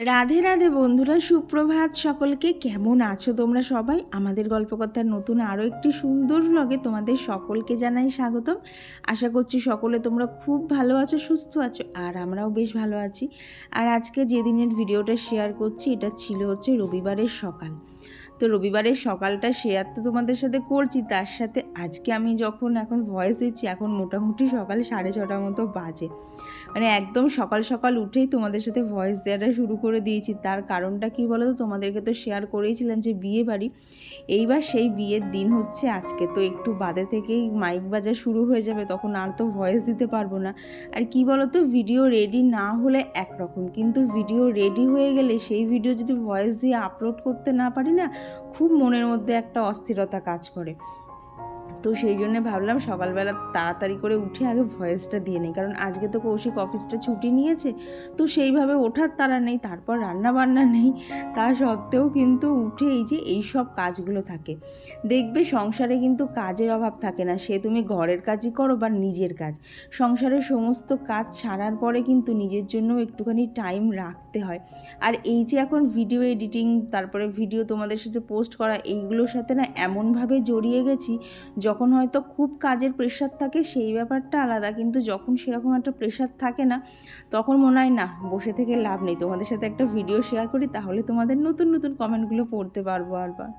রাধে রাধে বন্ধুরা, সুপ্রভাত সকলকে। কেমন আছো তোমরা সবাই? আমাদের গল্পকথার নতুন আরও একটি সুন্দর ব্লগে তোমাদের সকলকে জানাই স্বাগতম। আশা করছি সকলে তোমরা খুব ভালো আছো, সুস্থ আছো, আর আমরাও বেশ ভালো আছি। আর আজকে যে দিনের ভিডিওটা শেয়ার করছি এটা ছিল রবিবারের সকাল। তো রবিবারের সকালটা শেয়ার তো তোমাদের সাথে করছি, তার সাথে আজকে আমি যখন এখন ভয়েস দিচ্ছি এখন মোটামুটি সকাল 6:30 মতো বাজে। মানে একদম সকাল সকাল উঠেই তোমাদের সাথে ভয়েস দেওয়াটা শুরু করে দিয়েছি। তার কারণটা কী বলো তো, তোমাদেরকে তো শেয়ার করেইছিলাম যে বিয়ে বাড়ি, এইবার সেই বিয়ের দিন হচ্ছে আজকে। তো একটু বাদে থেকেই মাইক বাজা শুরু হয়ে যাবে, তখন আর তো ভয়েস দিতে পারবো না। আর কি বলো তো, ভিডিও রেডি না হলে একরকম, কিন্তু ভিডিও রেডি হয়ে গেলে সেই ভিডিও যদি ভয়েস দিয়ে আপলোড করতে না পারি না, খুব মনের মধ্যে একটা অস্থিরতা কাজ করে। তো সেই জন্য ভাবলাম সকালবেলা তাড়াতাড়ি করে উঠে আগে ভয়েসটা দিয়ে নিই, কারণ আজকে তো কৌশিক অফিসটা ছুটি নিয়েছে, তো সেইভাবে ওঠার তাড়া নেই, তারপর রান্না বান্না নেই। তা সত্ত্বেও কিন্তু উঠে এই সব কাজগুলো থাকে। দেখবে সংসারে কিন্তু কাজের অভাব থাকে না, সে তুমি ঘরের কাজই করো বা নিজের কাজ। সংসারের সমস্ত কাজ ছাড়ার পরে কিন্তু নিজের জন্য একটুখানি টাইম রাখতে হয়। আর এই যে এখন ভিডিও এডিটিং, তারপরে ভিডিও তোমাদের সাথে পোস্ট করা, এইগুলোর সাথে না এমনভাবে জড়িয়ে গেছি, যখন হয়তো খুব কাজের প্রেশার থাকে সেই ব্যাপারটা আলাদা, কিন্তু যখন সেরকম একটা প্রেশার থাকে না, তখন মনে হয় না বসে থেকে লাভ নেই, তোমাদের সাথে একটা ভিডিও শেয়ার করি, তাহলে তোমাদের নতুন নতুন কমেন্টগুলো পড়তে পারবো আরবার।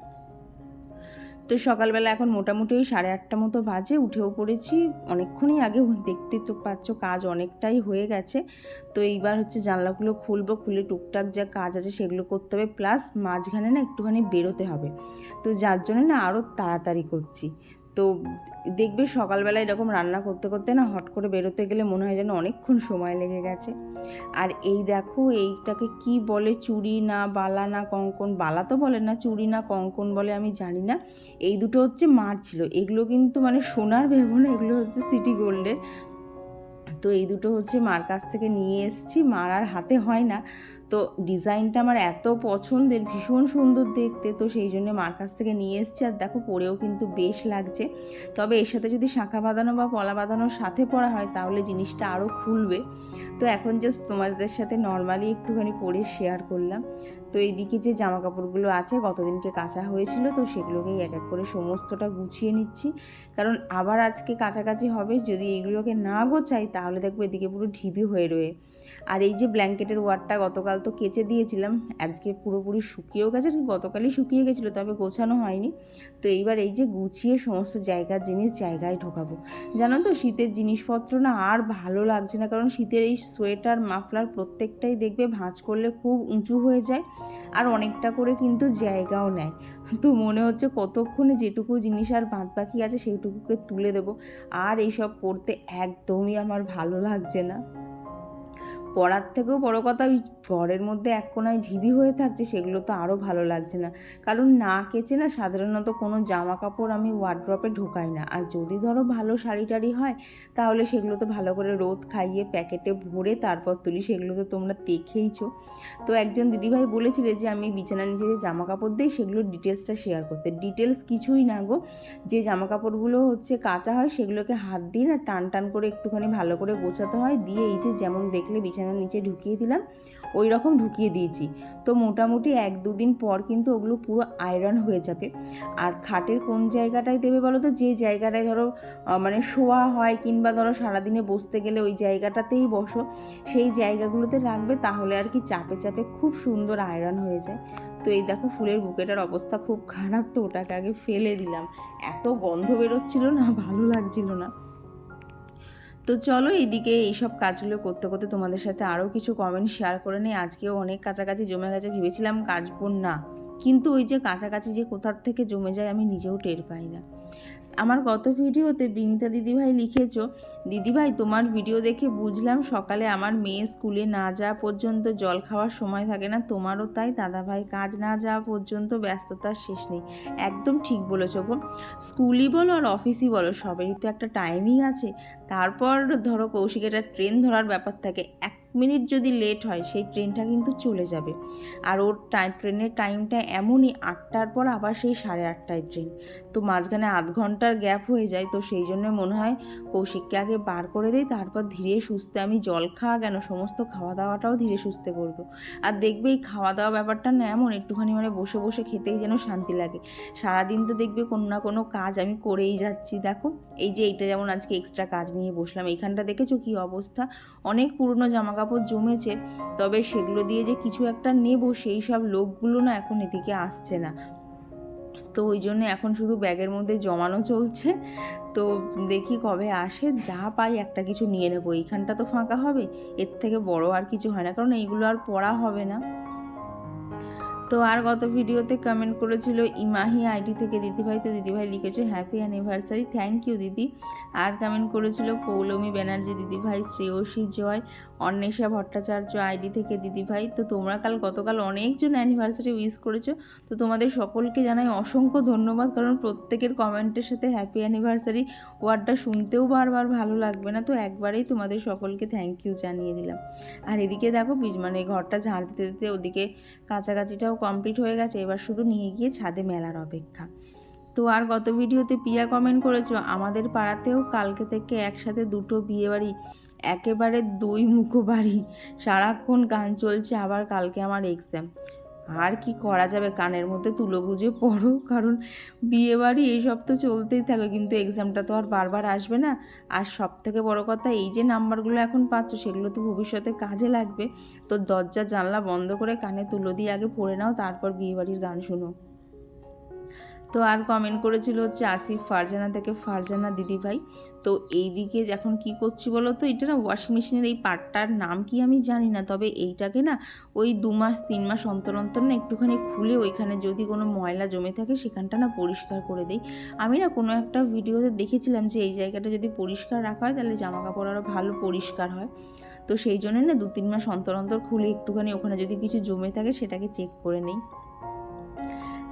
তো সকালবেলা এখন মোটামুটি ওই 8:30 মতো বাজে, উঠেও পড়েছি অনেকক্ষণই আগে। দেখতে তো পাচ্ছ কাজ অনেকটাই হয়ে গেছে। তো এইবার হচ্ছে জানলাগুলো খুলবো, খুলে টুকটাক যা কাজ আছে সেগুলো করতে হবে, প্লাস মাঝখানে না একটুখানি বেরোতে হবে, তো যার জন্য না আরও তাড়াতাড়ি করছি। তো দেখবে সকালবেলা এরকম রান্না করতে করতে না হট করে বেরোতে গেলে মনে হয় যেন অনেকক্ষণ সময় লেগে গেছে। আর এই দেখো, এইটাকে কি বলে, চুড়ি না বালা না কঙ্কন, বালা তো বলে না, চুড়ি না কঙ্কন বলে আমি জানি না। এই দুটো হচ্ছে মার ছিল, এগুলো কিন্তু মানে সোনার ভেবো না, এগুলো হচ্ছে সিটি গোল্ডের। তো এই দুটো হচ্ছে মার কাছ থেকে নিয়ে এসেছি, মার আর হাতে হয় না। তো ডিজাইনটা আমার এত পছন্দের, ভীষণ সুন্দর দেখতে, তো সেই জন্য মার কাছ থেকে নিয়ে এসেছি। আর দেখো পরেও কিন্তু বেশ লাগছে, তবে এর সাথে যদি শাঁখা বাঁধানো বা পলা বাঁধানোর সাথে পরা হয় তাহলে জিনিসটা আরও খুলবে। তো এখন জাস্ট তোমাদের সাথে নর্মালি একটুখানি পরে শেয়ার করলাম। তো এইদিকে যে জামা কাপড়গুলো আছে গতদিনকে কাচা হয়েছিল, তো সেগুলোকেই এক এক করে সমস্তটা গুছিয়ে নিচ্ছি, কারণ আবার আজকে কাছাকাছি হবে। যদি এগুলোকে না গোছাই তাহলে দেখবো এদিকে পুরো ঢিবি হয়ে রয়ে। আর এই যে ব্ল্যাঙ্কেটের ওয়ারটা গতকাল তো কেচে দিয়েছিলাম, আজকে পুরোপুরি শুকিয়েও গেছে, গতকালই শুকিয়ে গেছিলো, তবে গোছানো হয়নি। তো এইবার এই যে গুছিয়ে সমস্ত জায়গার জিনিস জায়গায় ঢোকাবো। জানো তো শীতের জিনিসপত্র না আর ভালো লাগছে না, কারণ শীতের এই সোয়েটার মাফলার প্রত্যেকটাই দেখবে ভাঁজ করলে খুব উঁচু হয়ে যায়, আর অনেকটা করে কিন্তু জায়গাও নেয়। তো মনে হচ্ছে কতক্ষণে যেটুকু জিনিস আর বাদ বাকি আছে সেইটুকুকে তুলে দেবো। আর এইসব পড়তে একদমই আমার ভালো লাগছে না। পড়ার থেকেও বড় কথা, ওই ঘরের মধ্যে এক কোনায় ঢিবি হয়ে থাকছে, সেগুলো তো আরও ভালো লাগছে না। কারণ না কেচে না সাধারণত কোনো জামা কাপড় আমি ওয়ার্ড্রপে ঢোকাই না। আর যদি ধরো ভালো শাড়ি টাড়ি হয় তাহলে সেগুলো তো ভালো করে রোদ খাইয়ে প্যাকেটে ভরে তারপর তুলি, সেগুলো তো তোমরা দেখেইছো। তো একজন দিদিভাই বলেছিলে যে আমি বিছানার নিচে যে জামা কাপড় দিই সেগুলোর ডিটেলসটা শেয়ার করতে। ডিটেলস কিছুই না গো, যে জামা কাপড়গুলো হচ্ছে কাঁচা হয় সেগুলোকে হাত দিয়ে না টান টান করে একটুখানি ভালো করে গোছাতে হয়, দিয়ে এই যে যেমন দেখলে বিছানার নিচে ঢুকিয়ে দিলাম ওই রকম ঢুকিয়ে দিয়েছি। তো মোটামুটি 1-2 দিন পর কিন্তু ওগুলো পুরো আয়রন হয়ে যাবে। আর খাটের কোন জায়গাটায় দেবে বলো তো, যে জায়গাটায় ধরো মানে শোয়া হয়, কিংবা ধরো সারাদিনে বসতে গেলে ওই জায়গাটাতেই বসো, সেই জায়গাগুলোতে রাখবে, তাহলে আর কি চাপে চাপে খুব সুন্দর আয়রন হয়ে যায়। তো এই দেখো ফুলের বুকেটার অবস্থা খুব খারাপ, তো ওটাকে আগে ফেলে দিলাম, এত গন্ধ বেরোচ্ছিল না, ভালো লাগছিল না। তো চলো এইদিকে এইসব কাজগুলো করতে করতে তোমাদের সাথে আরও কিছু কমেন্ট শেয়ার করে নিই। আজকেও অনেক কাছাকাছি জমে গেছে, ভেবেছিলাম কাচবো না, কিন্তু ওই যে কাছাকাছি যে কোথার থেকে জমে যায় আমি নিজেও টের পাই না। আমার গত ভিডিওতে বিনিতা দিদিভাই লিখেছো, দিদিভাই তোমার ভিডিও দেখে বুঝলাম সকালে আমার মেয়ে স্কুলে না যাওয়া পর্যন্ত জল খাওয়ার সময় থাকে না, তোমারও তাই, দাদাভাই কাজ না যাওয়া পর্যন্ত ব্যস্ততার শেষ নেই। একদম ঠিক বলেছো গো, স্কুলই বলো আর অফিসই বলো সবেরই তো একটা টাইমিং আছে। তারপর ধরো কৌশিক একটা ট্রেন ধরার ব্যাপার থাকে, মিনিট যদি লেট হয় সেই ট্রেনটা কিন্তু চলে যাবে। আর ওর ট্রেনের টাইমটা এমনই 8টার পর আবার সেই 8:30টায় ট্রেন, তো মাঝখানে আধ ঘন্টার গ্যাপ হয়ে যায়। তো সেই জন্য মনে হয় কৌশিককে আগে বার করে দিই, তারপর ধীরে সুস্থে আমি জল খাওয়া কেন সমস্ত খাওয়া দাওয়াটাও ধীরে সুস্থে করবো। আর দেখবে এই খাওয়া দাওয়া ব্যাপারটা না এমন একটুখানি মানে বসে বসে খেতেই যেন শান্তি লাগে। সারাদিন তো দেখবে কোনো না কোনো কাজ আমি করেই যাচ্ছি। দেখো এই যে এইটা যেমন আজকে এক্সট্রা কাজ নিয়ে বসলাম, এইখানটা দেখেছো কী অবস্থা, অনেক পুরনো জামা কাপড় জমেছে, তবে সেগুলো দিয়ে যে কিছু একটা নেব সেই সব লোকগুলো না এখন এদিকে আসছে না। তো ওই জন্য এখন শুধু ব্যাগের মধ্যে জমানো চলছে। তো দেখি কবে আসে, যা পাই একটা কিছু নিয়ে নেবো। এইখানটা তো ফাঁকা হবে, এর থেকে বড় আর কিছু হয় না, কারণ এইগুলো আর পড়া হবে না। তো আর গত ভিডিওতে কমেন্ট করেছিল ইমাহি আইডি থেকে দিদিভাই, তো দিদিভাই লিখেছে হ্যাপি অ্যানিভার্সারি, থ্যাংক ইউ দিদি। আর কমেন্ট করেছিল পৌলমী ব্যানার্জি দিদিভাই, শ্রেয়সী জয়, অন্বেষা ভট্টাচার্য আইডি থেকে দিদিভাই। তো তোমরা গতকাল অনেকজন অ্যানিভার্সারি উইশ করেছো, তো তোমাদের সকলকে জানাই অসংখ্য ধন্যবাদ, কারণ প্রত্যেকের কমেন্টের সাথে হ্যাপি অ্যানিভার্সারি ওয়ার্ডটা শুনতেও বারবার ভালো লাগবে না, তো একবারেই তোমাদের সকলকে থ্যাংক ইউ জানিয়ে দিলাম। আর এদিকে দেখো মানে ঘরটা ঝাড় দিতে দিতে ওদিকে কাছাকাছিটাও কমপ্লিট হয়ে গেছে, এবার শুধু নিয়ে গিয়ে ছাদে মেলার অপেক্ষা। তো আর গত ভিডিওতে পিয়া কমেন্ট করেছো আমাদের পাড়াতেও কালকে থেকে একসাথে দুটো বিয়েবাড়ি, একেবারে দুই মুখো বাড়ি, সারাক্ষণ গান চলছে, আবার কালকে আমার এক্সাম। আর কি করা যাবে, কানের মধ্যে তুলো গুজে পড়ো, কারণ বিয়েবাড়ি এইসব তো চলতেই থাকবে, কিন্তু এক্সামটা তো আর বারবার আসবে না। আর সব থেকে বড় কথা, এই যে নাম্বারগুলো এখন পাচ্ছ সেগুলো তো ভবিষ্যতে কাজে লাগবে। তো দরজা জানলা বন্ধ করে কানে তুলো দিয়ে আগে পড়ে নাও, তারপর বিয়েবাড়ির গান শুনো। তো আর কমেন্ট করেছিল হচ্ছে আসিফ ফারজানা থেকে ফারজানা দিদিভাই। তো এই দিকে এখন কি করছি বলো তো, এটা না ওয়াশিং মেশিনের এই পার্টটার নাম কি আমি জানি না, তবে এইটাকে না ওই 2 মাস 3 মাস অন্তর অন্তর না একটুখানি খুলে ওইখানে যদি কোনো ময়লা জমে থাকে সেখানটা না পরিষ্কার করে দেই। আমি না কোনো একটা ভিডিওতে দেখেছিলাম যে এই জায়গাটা যদি পরিষ্কার রাখা হয় তাহলে জামা কাপড় আরও ভালো পরিষ্কার হয়। তো সেই জন্য না 2-3 মাস অন্তর অন্তর খুলে একটুখানি ওখানে যদি কিছু জমে থাকে সেটাকে চেক করে নিই।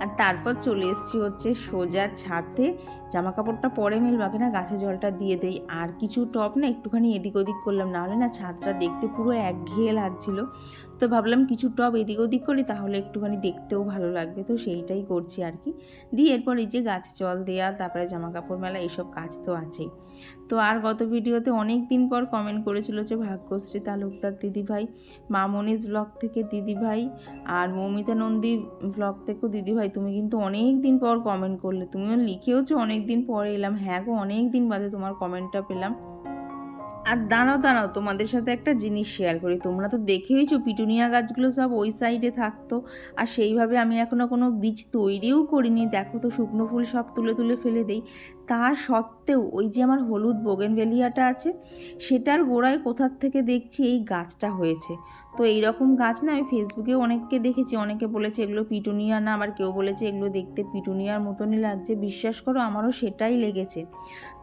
আর তারপর চলে এসেছি হচ্ছে সোজা ছাদে, জামা কাপড়টা পরে মেলবাকে না গাছে জলটা দিয়ে দেই। আর কিছু টপ না একটুখানি এদিক ওদিক করলাম, নাহলে না ছাদটা দেখতে পুরো একঘেয়ে লাগছিল। তো ভাবলাম কিছু টব এদিক ওদিক করি, তাহলে একটুখানি দেখতেও ভালো লাগবে, তো সেইটাই করছি আর কি। দিয়ে এরপর এই যে গাছে জল দেওয়া, তারপরে জামা কাপড় মেলা, এইসব কাজ তো আছেই। তো আর গত ভিডিওতে অনেক দিন পর কমেন্ট করেছিল যে ভাগ্যশ্রী তালুকদার দিদিভাই, মামনিজ ব্লগ থেকে দিদিভাই, আর মৌমিতা নন্দী ব্লগ থেকেও দিদিভাই, তুমি কিন্তু অনেক দিন পর কমেন্ট করলে, তুমিও লিখেওছো অনেক দিন পরে এলাম। হ্যাঁ গো, অনেক দিন বাদে তোমার কমেন্টটা পেলাম। আর দাঁড়াও তোমাদের সাথে একটা জিনিস শেয়ার করি, তোমরা তো দেখেইছো পিটুনিয়া গাছগুলো সব ওই সাইডে থাকতো, আর সেইভাবে আমি এখনও কোনো বীজ তৈরিও করিনি। দেখো তো শুকনো ফুল সব তুলে তুলে ফেলে দেই, তা সত্ত্বেও ওই যে আমার হলুদ বোগেনভেলিয়াটা আছে সেটার গোড়ায় কোথার থেকে দেখছি এই গাছটা হয়েছে। তো এইরকম গাছ না আমি ফেসবুকে অনেককে দেখেছি, অনেকে বলেছে এগুলো পিটুনিয়া না, আবার কেউ বলেছে এগুলো দেখতে পিটুনিয়ার মতনই লাগছে। বিশ্বাস করো আমারও সেটাই লেগেছে।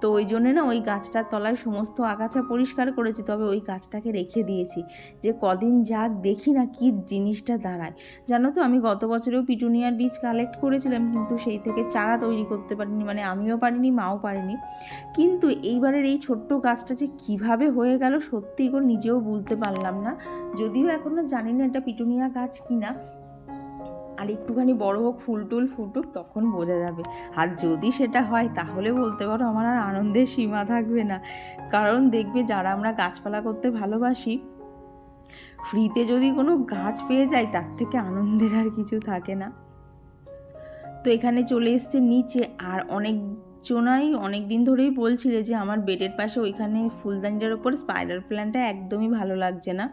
তো ওই জন্যে না ওই গাছটার তলায় সমস্ত আগাছা পরিষ্কার করেছি, তবে ওই গাছটাকে রেখে দিয়েছি যে কদিন যাক দেখি না কি জিনিসটা দাঁড়ায়। জানো তো আমি গত বছরেও পিটুনিয়ার বীজ কালেক্ট করেছিলাম, কিন্তু সেই থেকে চারা তৈরি করতে পারিনি, মানে আমিও পারিনি মাও পারিনি। কিন্তু এইবারের এই ছোট্ট গাছটা যে কীভাবে হয়ে গেল সত্যি করে নিজেও বুঝতে পারলাম না। যদিও এখনও জানি না এটা পিটুনিয়া গাছ কিনা, আর একটুখানি বড় হোক, ফুল টুল ফুটুক, তখন বোঝা যাবে। আর যদি সেটা হয় তাহলে বলতে পারো আমার আর আনন্দের সীমা থাকবে না, কারণ দেখবে যারা আমরা গাছপালা করতে ভালোবাসি, ফ্রিতে যদি কোনো গাছ পেয়ে যায় তার থেকে আনন্দের আর কিছু থাকে না। তো এখানে চলে এসছে নিচে, আর অনেক দিন ধরেই বলছিলে যে আমার বেডের পাশে ওইখানে ফুলদানিটার ওপর স্পাইডার প্ল্যান্টটা একদমই ভালো লাগছে না।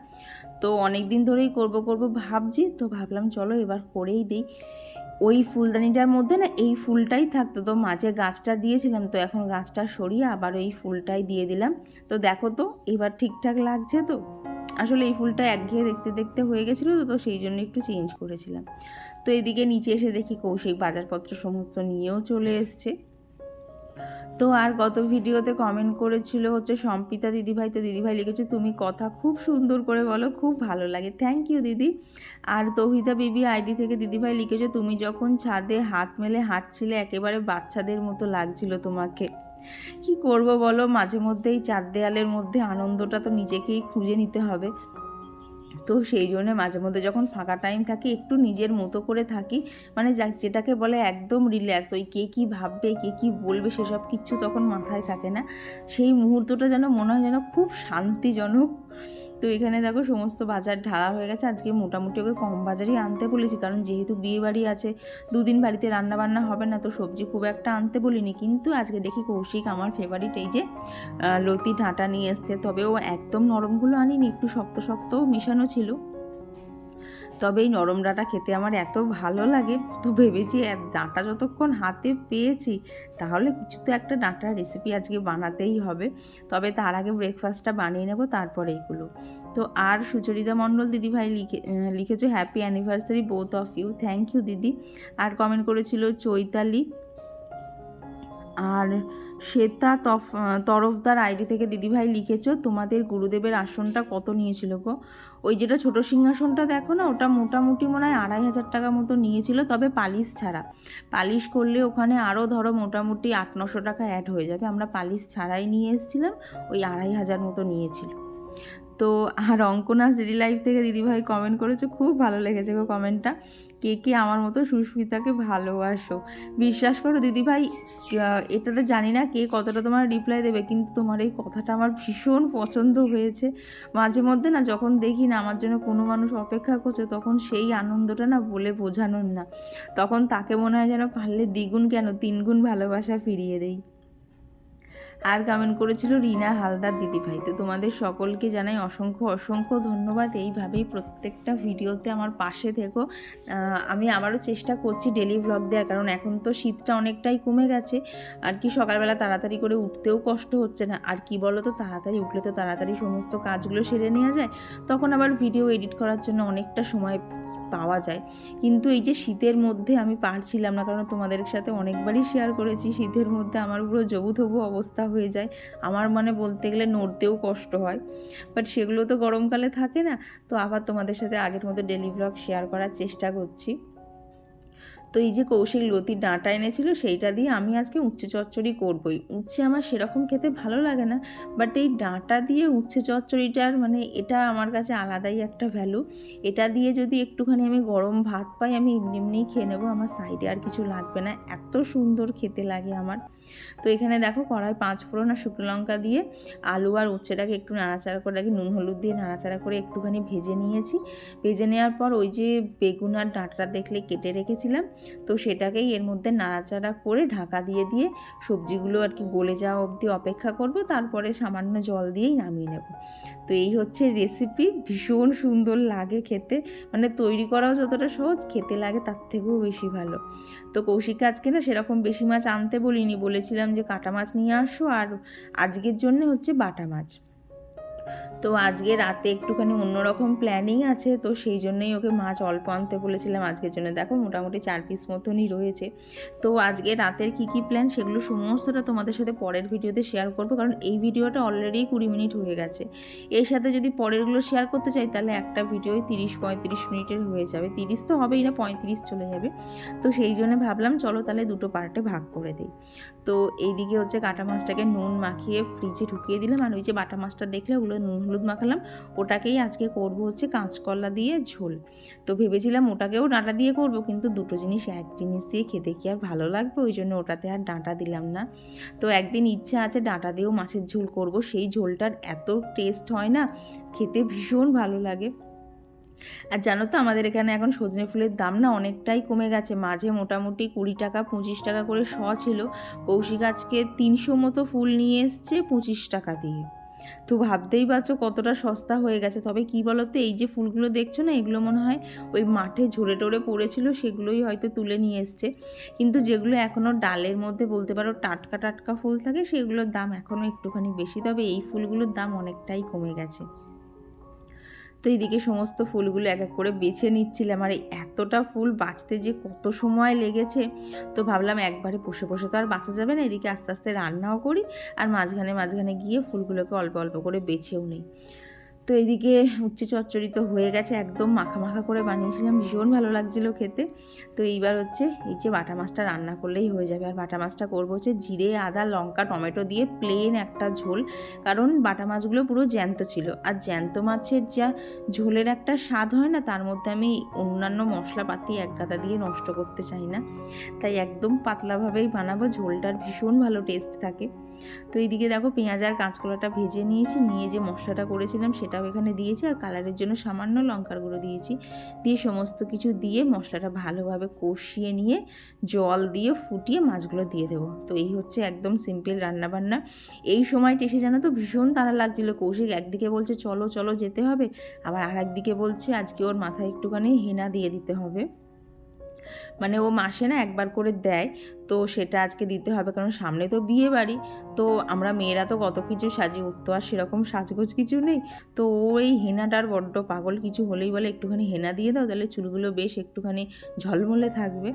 তো অনেক দিন ধরেই করব ভাবছি, তো ভাবলাম চলো এবার করেই দিই। ওই ফুলদানিটার মধ্যে না এই ফুলটাই থাকতো, তো মাঝে গাছটা দিয়েছিলাম, তো এখন গাছটা সরিয়ে আবার ওই ফুলটাই দিয়ে দিলাম। তো দেখো তো এবার ঠিকঠাক লাগছে তো। আসলে এই ফুলটা একঘেয়ে দেখতে দেখতে হয়ে গেছিলো, তো সেই জন্য একটু চেঞ্জ করেছিলাম। তো এদিকে নিচে এসে দেখি কৌশিক বাজারপত্র সমস্ত নিয়েও চলে এসছে। তো আর গত ভিডিওতে কমেন্ট করেছিল হচ্ছে সম্পিতা দিদিভাই, তো দিদিভাই লিখেছে তুমি কথা খুব সুন্দর করে বলো, খুব ভালো লাগে, থ্যাংক ইউ দিদি। আর তৌহিতা বিবি আইডি থেকে দিদিভাই লিখেছে তুমি যখন ছাদে হাত মেলে হাঁটছিলে একেবারে বাচ্চাদের মতো লাগছিল তোমাকে। কি করব বলো, মাঝে মধ্যেই চার দেয়ালের মধ্যে আনন্দটা তো নিজেকেই খুঁজে নিতে হবে। তো সেই জন্য মাঝে মধ্যে যখন ফাঁকা টাইম থাকে একটু নিজের মতো করে থাকি, মানে যেটাকে বলে একদম রিল্যাক্স। ওই কে কী ভাববে, কে কী বলবে, সেসব কিচ্ছু তখন মাথায় থাকে না। সেই মুহূর্তটা যেন মনে হয় যেন খুব শান্তিজনক। তো এখানে দেখো সমস্ত বাজার ঢালা হয়ে গেছে। আজকে মোটামুটি ওকে কম বাজারই আনতে বলেছি, কারণ যেহেতু বিয়ে বাড়ি আছে, দুদিন বাড়িতে রান্নাবান্না হবে না, তো সবজি খুব একটা আনতে বলিনি। কিন্তু আজকে দেখি কৌশিক আমার ফেভারিট এই যে লতি ডাঁটা নিয়ে এসছে, তবে ও একদম নরমগুলো আনিনি, একটু শক্ত শক্তও মেশানো ছিল। তবে এই নরম ডাঁটা খেতে আমার এত ভালো লাগে, তো ভেবেছি ডাঁটা যতক্ষণ হাতে পেয়েছি তাহলে কিছু তো একটা ডাঁটার রেসিপি আজকে বানাতেই হবে। তবে তার আগে ব্রেকফাস্টটা বানিয়ে নেব, তারপরে এইগুলো। তো আর সুচরিতা মণ্ডল দিদিভাই লিখেছো happy anniversary both of you. Thank you দিদি। আর কমেন্ট করেছিল চৈতালি। আর শ্বেতা তরফদার আইডি থেকে দিদিভাই লিখেছো তোমাদের গুরুদেবের আসনটা কত নিয়েছিল গো? ওই যেটা ছোট সিংহাসনটা দেখো না, ওটা মোটামুটি মনে হয় 2,500 টাকা মতো নিয়েছিল, তবে পালিশ ছাড়া। পালিশ করলে ওখানে আরও ধরো মোটামুটি 800-900 টাকা অ্যাড হয়ে যাবে। আমরা পালিশ ছাড়াই নিয়ে এসেছিলাম, ওই 2,500 মতো নিয়েছিল। তো আর অঙ্কনা সিডি লাইভ থেকে দিদিভাই কমেন্ট করেছে, খুব ভালো লেগেছে গো কমেন্টটা। কে কে আমার মতো সুস্মিতাকে ভালোবাসো? বিশ্বাস করো দিদিভাই, এটাতে জানি না কে কতটা তোমার রিপ্লাই দেবে, কিন্তু তোমার এই কথাটা আমার ভীষণ পছন্দ হয়েছে। মাঝে মধ্যে না যখন দেখি না আমার জন্য কোনো মানুষ অপেক্ষা করছে, তখন সেই আনন্দটা না বলে বোঝানোর না। তখন তাকে মনে হয় যেন পারলে দ্বিগুণ কেন 3 গুণ ভালোবাসা ফিরিয়ে দেই। আর কমেন্ট করেছিল রিনা হালদার দিদিভাই। তো তোমাদের সকলকে জানাই অসংখ্য অসংখ্য ধন্যবাদ। এইভাবেই প্রত্যেকটা ভিডিওতে আমার পাশে থেকো। আমি আবারও চেষ্টা করছি ডেলি ভ্লগ দেওয়ার, কারণ এখন তো শীতটা অনেকটাই কমে গেছে আর কি, সকালবেলা তাড়াতাড়ি করে উঠতেও কষ্ট হচ্ছে না। আর কি বলো তো, তাড়াতাড়ি উঠলে তো তাড়াতাড়ি সমস্ত কাজগুলো সেরে নেওয়া যায়, তখন আবার ভিডিও এডিট করার জন্য অনেকটা সময় পাওয়া যায়। কিন্তু এই যে শীতের মধ্যে আমি পারছিলাম না, কারণ তোমাদের সাথে অনেকবারই শেয়ার করেছি শীতের মধ্যে আমার পুরো জবুথবু অবস্থা হয়ে যায়। আমার মানে বলতে গেলে নড়তেও কষ্ট হয়, বাট সেগুলো তো গরমকালে থাকে না। তো আবার তোমাদের সাথে আগের মতো ডেলি ভ্লগ শেয়ার করার চেষ্টা করছি। তো এই যে কৌশিক লতির ডাঁটা এনেছিল, সেইটা দিয়ে আমি আজকে উচ্ছে চচ্চড়ি করবই। উচ্ছে আমার সেরকম খেতে ভালো লাগে না, বাট এই ডাঁটা দিয়ে উচ্ছে চচ্চড়িটার মানে এটা আমার কাছে আলাদাই একটা ভ্যালু। এটা দিয়ে যদি একটুখানি আমি গরম ভাত পাই, আমি এমনি এমনিই খেয়ে নেবো, আমার সাইডে আর কিছু লাগবে না, এত সুন্দর খেতে লাগে আমার। তো এখানে দেখো কড়াই 5 ফোড়ন আর শুকনো লঙ্কা দিয়ে আলু আর উচ্ছেটাকে একটু নাড়াচাড়া করে রাখি, নুন হলুদ দিয়ে নাড়াচাড়া করে একটুখানি ভেজে নিয়েছি। ভেজে নেওয়ার পর ওই যে বেগুন আর ডাঁটাটা দেখলে কেটে রেখেছিলাম, তো সেটাকেই এর মধ্যে নাড়াচাড়া করে ঢাকা দিয়ে দিয়ে সবজিগুলো আর কি গলে যাওয়া অবধি অপেক্ষা করব, তারপরে সামান্য জল দিয়েই নামিয়ে নেব। তো এই হচ্ছে রেসিপি। ভীষণ সুন্দর লাগে খেতে, মানে তৈরি করাও যতটা সহজ, খেতে লাগে তার থেকেও বেশি ভালো। তো কৌশিককে আজকে না সেরকম বেশি মাছ আনতে বলিনি, বলেছিলাম যে কাটা মাছ নিয়ে আসো, আর আজকের জন্য হচ্ছে বাটা মাছ। তো আজকে রাতে একটুখানি অন্যরকম প্ল্যানিং আছে, তো সেই জন্যই ওকে মাছ অল্প আনতে বলেছিলাম আজকের জন্য। দেখো মোটামুটি 4 পিস মতনই রয়েছে। তো আজকে রাতের কি প্ল্যান সেগুলো সমস্তটা তোমাদের সাথে পরের ভিডিওতে শেয়ার করবো, কারণ এই ভিডিওটা অলরেডি 20 মিনিট হয়ে গেছে। এর সাথে যদি পরেরগুলো শেয়ার করতে চাই তাহলে একটা ভিডিওই 30-35 মিনিটের হয়ে যাবে, 30 তো হবেই না, 35 চলে যাবে। তো সেই জন্য ভাবলাম চলো তাহলে দুটো পার্টে ভাগ করে দিই। তো এইদিকে হচ্ছে কাটা মাছটাকে নুন মাখিয়ে ফ্রিজে ঢুকিয়ে দিলাম, আর ওই যে বাটা মাছটা দেখলে ওগুলো নুন হলুদ মাখালাম, ওটাকেই আজকে করব হচ্ছে কাঁচকলা দিয়ে ঝোল। তো ভেবেছিলাম ওটাকেও ডাঁটা দিয়ে করব, কিন্তু দুটো জিনিস এক জিনিস দিয়ে খেতে কি আর ভালো লাগবে, ওই জন্য ওটাতে আর ডাঁটা দিলাম না। তো একদিন ইচ্ছা আছে ডাঁটা দিয়েও মাছের ঝোল করব, সেই ঝোলটার এত টেস্ট হয় না, খেতে ভীষণ ভালো লাগে। আর জানো তো আমাদের এখানে এখন সজনে ফুলের দাম না অনেকটাই কমে গেছে। মাঝে মোটামুটি 20 টাকা 25 টাকা করে শ ছিল, কৌশিক আজকে 300 মতো ফুল নিয়ে এসছে 25 টাকা দিয়ে। তো ভাবতেই পারছো কতটা সস্তা হয়ে গেছে। তবে কি বলো তো, এই যে ফুলগুলো দেখছো না, এগুলো মনে হয় ওই মাঠে ঝরে টরে পড়েছিল, সেগুলোই হয়তো তুলে নিয়ে এসছে। কিন্তু যেগুলো এখনও ডালের মধ্যে বলতে পারো টাটকা টাটকা ফুল থাকে, সেগুলোর দাম এখনও একটুখানি বেশি, তবে এই ফুলগুলোর দাম অনেকটাই কমে গেছে। তো এইদিকে সমস্ত ফুলগুলো এক এক করে বেছে নিচ্ছিলাম, আর এতটা ফুল বাছতে যে কত সময় লেগেছে। তো ভাবলাম একবারে বসে বসে তো আর বাছা যাবে না, এদিকে আস্তে আস্তে রান্নাও করি আর মাঝখানে মাঝখানে গিয়ে ফুলগুলোকে অল্প অল্প করে বেছেও নিই। তো এইদিকে উচ্ছে চচ্চড়ি তো হয়ে গেছে, একদম মাখা মাখা করে বানিয়েছিলাম, ভীষণ ভালো লাগছিলো খেতে। তো এইবার হচ্ছে এই যে বাটা মাছটা রান্না করলেই হয়ে যাবে। আর বাটা মাছটা করবো হচ্ছে জিরে, আদা, লঙ্কা, টমেটো দিয়ে প্লেন একটা ঝোল, কারণ বাটা মাছগুলো পুরো জ্যান্ত ছিল। আর জ্যান্ত মাছের যা ঝোলের একটা স্বাদ হয় না, তার মধ্যে আমি অন্যান্য মশলাপাতি এক গাদা দিয়ে নষ্ট করতে চাই না, তাই একদম পাতলাভাবেই বানাবো, ঝোলটার ভীষণ ভালো টেস্ট থাকে। তো এইদিকে দেখো পেঁয়াজ আর কাঁচকলাটা ভেজে নিয়েছি, নিয়ে যে মশলাটা করেছিলাম সেটাও এখানে দিয়েছি, আর কালারের জন্য সামান্য লঙ্কার গুঁড়ো দিয়েছি। দিয়ে সমস্ত কিছু দিয়ে মশলাটা ভালোভাবে কষিয়ে নিয়ে জল দিয়ে ফুটিয়ে মাছগুলো দিয়ে দেবো। তো এই হচ্ছে একদম সিম্পল রান্নাবান্না। এই সময়টা এসে জানো তো ভীষণ তাড়া লাগছিল। কৌশিক একদিকে বলছে চলো চলো যেতে হবে, আবার আর একদিকে বলছে আজকে ওর মাথায় একটুখানি হেনা দিয়ে দিতে হবে, মানে ও মাসে না একবার করে দেয়, তো সেটা আজকে দিতে হবে, কারণ সামনে তো বিয়ে বাড়ি। তো আমরা মেয়েরা তো কত কিছু সাজি, ওর তো আর সেরকম সাজগোজ কিছু নেই। তো ওই হেনাটার বড্ড পাগল, কিছু হলেই বলে একটুখানি হেনা দিয়ে দাও, তাহলে চুলগুলো বেশ একটুখানি ঝলমলে থাকবে।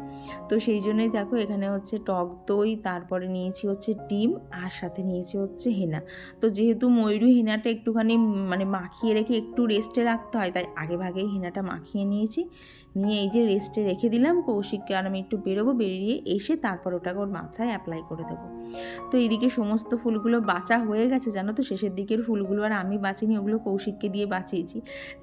তো সেই জন্যই দেখো এখানে হচ্ছে টক দই, তারপরে নিয়েছি হচ্ছে ডিম, আর সাথে নিয়েছি হচ্ছে হেনা। তো যেহেতু ময়ূরী হেনাটা একটুখানি মানে মাখিয়ে রেখে একটু রেস্টে রাখতে হয়, তাই আগে ভাগেই হেনাটা মাখিয়ে নিয়েছি, নিয়ে এই যে রেস্টে রেখে দিলাম। কৌশিককে আর আমি একটু বেরোবো, বেরিয়ে এসে তারপর ওটাকে ওর মাথায় অ্যাপ্লাই করে দেবো। তো এইদিকে সমস্ত ফুলগুলো বাঁচা হয়ে গেছে জানো তো, শেষের দিকের ফুলগুলো আর আমি বাঁচিনি, ওগুলো কৌশিককে দিয়ে বাঁচিয়েছি।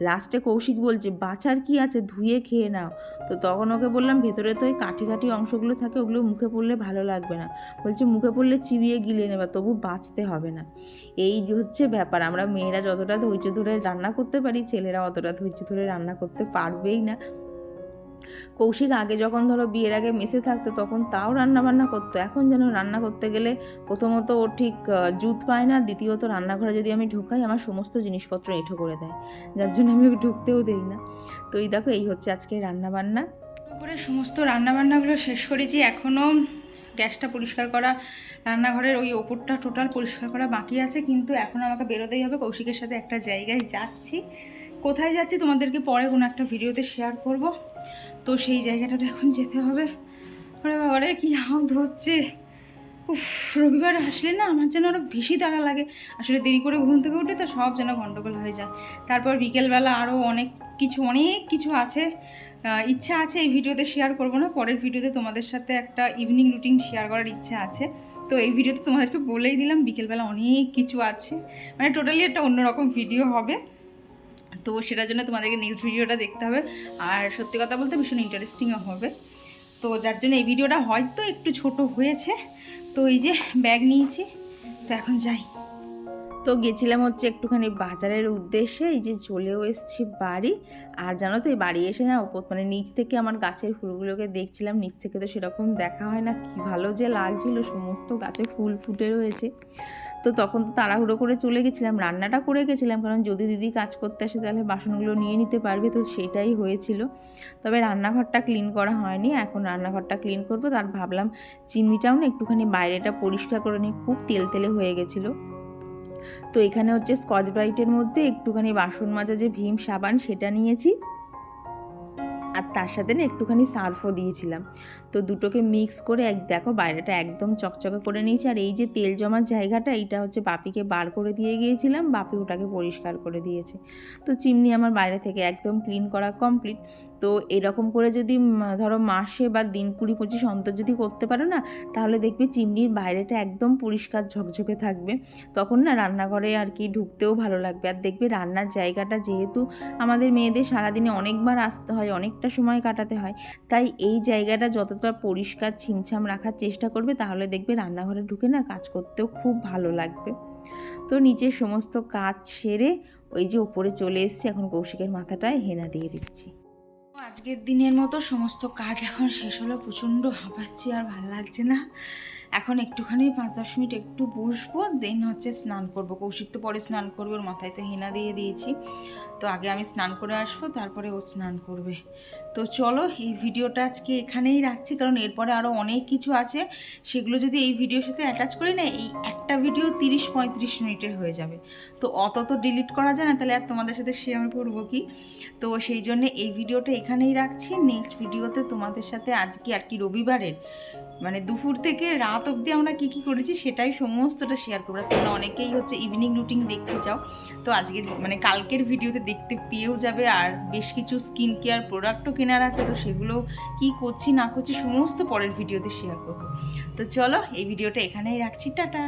লাস্টে কৌশিক বলছে বাঁচার কি আছে, ধুয়ে খেয়ে নাও। তো তখন ওকে বললাম ভেতরে তো ওই কাঠি কাঠি অংশগুলো থাকে, ওগুলো মুখে পড়লে ভালো লাগবে না। বলছে মুখে পড়লে চিবিয়ে গিলে নেবা, তবু বাঁচতে হবে না। এই যে হচ্ছে ব্যাপার, আমরা মেয়েরা যতটা ধৈর্য ধরে রান্না করতে পারি, ছেলেরা অতটা ধৈর্য ধরে রান্না করতে পারবেই না। কৌশিক আগে যখন ধরো বিয়ের আগে মেসে থাকতো তখন তাও রান্না বান্না করতো, এখন যেন রান্না করতে গেলে প্রথমত ও ঠিক জুত পায় না, দ্বিতীয়ত রান্নাঘরে যদি আমি ঢুকাই আমার সমস্ত জিনিসপত্র এঁঠো করে দেয়, যার জন্য আমি ওকে ঢুকতেও দেই না। তো এই দেখো এই হচ্ছে আজকে রান্নাবান্না। করে সমস্ত রান্নাবান্নাগুলো শেষ করেছি, এখনও গ্যাসটা পরিষ্কার করা, রান্নাঘরের ওই ওপরটা টোটাল পরিষ্কার করা বাকি আছে, কিন্তু এখন আমাকে বেরোতেই হবে, কৌশিকের সাথে একটা জায়গায় যাচ্ছি। কোথায় যাচ্ছি তোমাদেরকে পরে কোনো একটা ভিডিওতে শেয়ার করব। তো সেই জায়গাটাতে এখন যেতে হবে। আরে বাবারে কি হাওয়া হচ্ছে, উফ, রবিবার আসলে না আমার যেন আরও বেশি তাড়া লাগে। আসলে দেরি করে ঘুম থেকে উঠে তো সব যেন গন্ডগোল হয়ে যায়। তারপর বিকেলবেলা আরও অনেক কিছু আছে, ইচ্ছা আছে এই ভিডিওতে শেয়ার করব না, পরের ভিডিওতে তোমাদের সাথে একটা ইভিনিং রুটিন শেয়ার করার ইচ্ছা আছে। তো এই ভিডিওতে তোমাদেরকে বলেই দিলাম বিকেলবেলা অনেক কিছু আছে, মানে টোটালি একটা অন্যরকম ভিডিও হবে। তো সেটার জন্য তোমাদেরকে নেক্সট ভিডিওটা দেখতে হবে, আর সত্যি কথা বলতে ভীষণ ইন্টারেস্টিংও হবে। তো যার জন্য এই ভিডিওটা হয়তো একটু ছোট হয়েছে। তো এই যে ব্যাগ নিয়েছি, তো এখন যাই। তো গেছিলাম হচ্ছে একটুখানি বাজারের উদ্দেশ্যে, এই যে চলেও এসেছি বাড়ি। আর জানো তো এই বাড়ি এসে না মানে নিচ থেকে আমার গাছের ফুলগুলোকে দেখছিলাম, নিচ থেকে তো সেরকম দেখা হয় না, কি ভালো যে লাগছিল, সমস্ত গাছে ফুল ফুটে রয়েছে। তো তখন তো তাড়াহুড়ো করে চলে গেছিলাম, রান্নাটা করে গেছিলাম, কারণ যদি দিদি কাজ করতে আসে তাহলে বাসনগুলো নিয়ে নিতে পারবে, তো সেটাই হয়েছিল। তবে রান্নাঘরটা ক্লিন করা হয়নি, এখন রান্নাঘরটা ক্লিন করবো। তার ভাবলাম চিমনিটাও না একটুখানি বাইরেটা পরিষ্কার করে নিই, খুব তেলতেলে হয়ে গেছিলো। তো এখানে হচ্ছে স্কচ ব্রাইটের মধ্যে একটুখানি বাসন মাজা যে ভীম সাবান সেটা নিয়েছি, আর তার সাথে না একটুখানি সার্ফও দিয়েছিলাম। তো দুটোকে মিক্স করে দেখো বাইরেটা একদম চকচকে করে নিয়েছি। আর এই যে তেল জমার জায়গাটা, এইটা হচ্ছে বাপিকে বার করে দিয়ে গিয়েছিলাম, বাপি ওটাকে পরিষ্কার করে দিয়েছে। তো চিমনি আমার বাইরে থেকে একদম ক্লিন করা কমপ্লিট। তো এরকম করে যদি ধরো মাসে বা দিন 20-25 অন্তর যদি করতে পারো না, তাহলে দেখবে চিমনির বাইরেটা একদম পরিষ্কার ঝকঝকে থাকবে। তখন না রান্নাঘরে আর কি ঢুকতেও ভালো লাগবে। আর দেখবে রান্নার জায়গাটা যেহেতু আমাদের মেয়েদের সারাদিনে অনেকবার আসতে হয়, অনেকটা সময় কাটাতে হয়, তাই এই জায়গাটা যতটা পরিষ্কার ছিমছাম রাখার চেষ্টা করবে, তাহলে দেখবে রান্নাঘরে ঢুকে না কাজ করতেও খুব ভালো লাগবে। তো নিচের সমস্ত কাজ সেরে ওই যে উপরে চলে এসেছি, এখন কৌশিকের মাথাটায় হেনা দিয়ে দিচ্ছি। আজকের দিনের মতো সমস্ত কাজ এখন শেষ হলো, প্রচণ্ড হাঁপাচ্ছি আর ভালো লাগছে না। এখন একটুখানি 5-10 মিনিট একটু বসবো, দেন হচ্ছে স্নান করব। কৌশিক তো পরে স্নান করবে, ওর মাথায় তো হেনা দিয়ে দিয়েছি। তো আগে আমি স্নান করে আসবো, তারপরে ও স্নান করবে। তো চলো এই ভিডিওটা আজকে এখানেই রাখছি, কারণ এরপরে আরও অনেক কিছু আছে, সেগুলো যদি এই ভিডিওর সাথে অ্যাটাচ করি না, এই একটা ভিডিও 30-35 মিনিটের হয়ে যাবে। তো অত তো ডিলিট করা যায় না, তাহলে আর তোমাদের সাথে শেয়ার করবো কি। তো সেই জন্যে এই ভিডিওটা এখানেই রাখছি। নেক্সট ভিডিওতে তোমাদের সাথে আজকে আর কি রবিবারের মানে দুপুর থেকে রাত অবধি আমরা কী কী করেছি সেটাই সমস্তটা শেয়ার করবো। তোমরা অনেকেই হচ্ছে ইভিনিং রুটিন দেখতে চাও, তো আজকের মানে কালকের ভিডিওতে দেখতে পেয়েও যাবে। আর বেশ কিছু স্কিন কেয়ার প্রোডাক্টও কেনার আছে, তো সেগুলো কি করছি না করছি সমস্ত পরের ভিডিওতে শেয়ার করবো। তো চলো এই ভিডিওটা এখানেই রাখছি, টাটা।